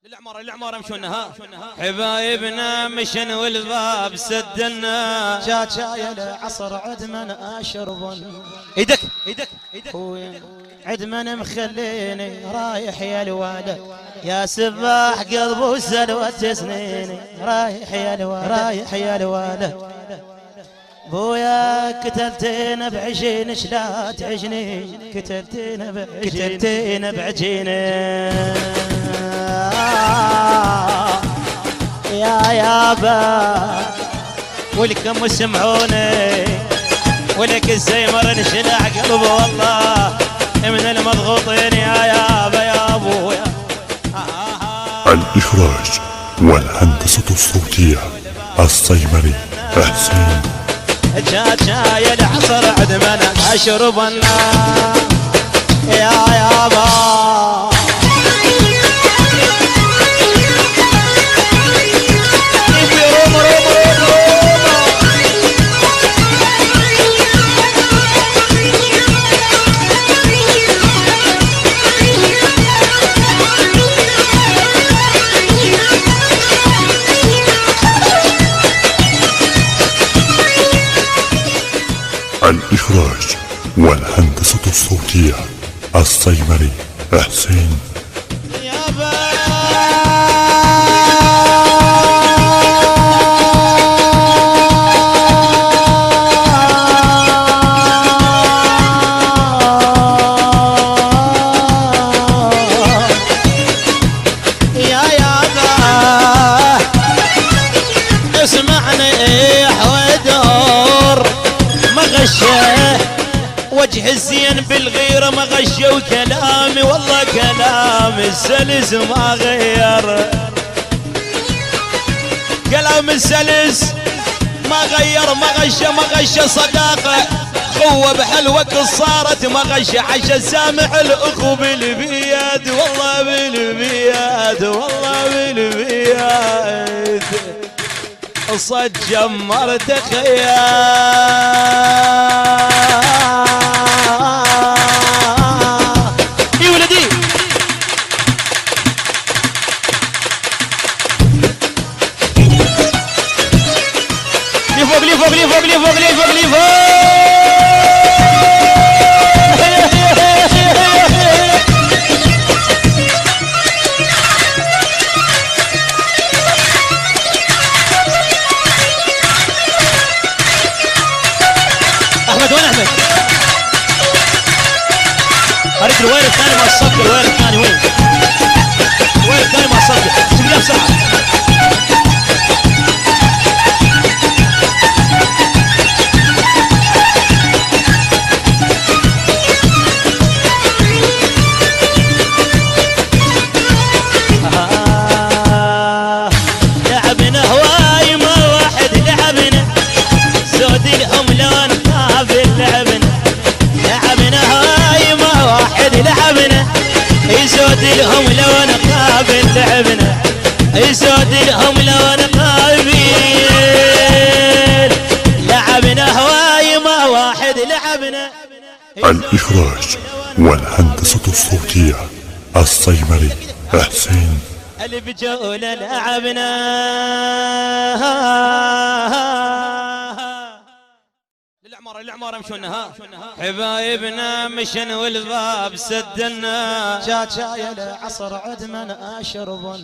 للعمارة مشونا حبايبنا مشن والباب سدنا جات شاي العصر عدمن اشربن ايدك عدمن مخليني رايح يا الوالد يا سباح قلب وسلوة سنيني رايح يا الوالد بويا كتلتين بعجين شلا تعجني كتلتين بعجين يا يابا ولكم سمعوني ولك الزيمر انشلع قلبه والله من المضغوطين يا يابا يا ابويا. الإخراج والهندسة الصوتية الصيمري حسين. جاي العصر عدمنا اشربنا يا يابا الإخراج والهندسة الصوتية الصيمري حسين. وجه الزين بالغيرة ما غش وكلامي والله كلام السلس ما غير كلام السلس ما غير ما غش صداقة خوة بحلوك صارت ما غش عشا سامع الأخو بالبياد والله بالبياد صد جمرت خيال لي فوق احمد وين احمد؟ اريد الوير الثاني مع الصفقة الوير الثاني وين؟ الوير الثاني مع الصفقة تقدر بسرعة يسود لهم لو نقابل لعبنا يسود لهم لو نقابل لعبنا هواي ما واحد لعبنا. الإخراج والهندسة الصوتية الصيمري حسين. اللي بجول لعبنا للعمارة مشونا حبايبنا مشن والباب سدنا جات شاي العصر عدمن اشربن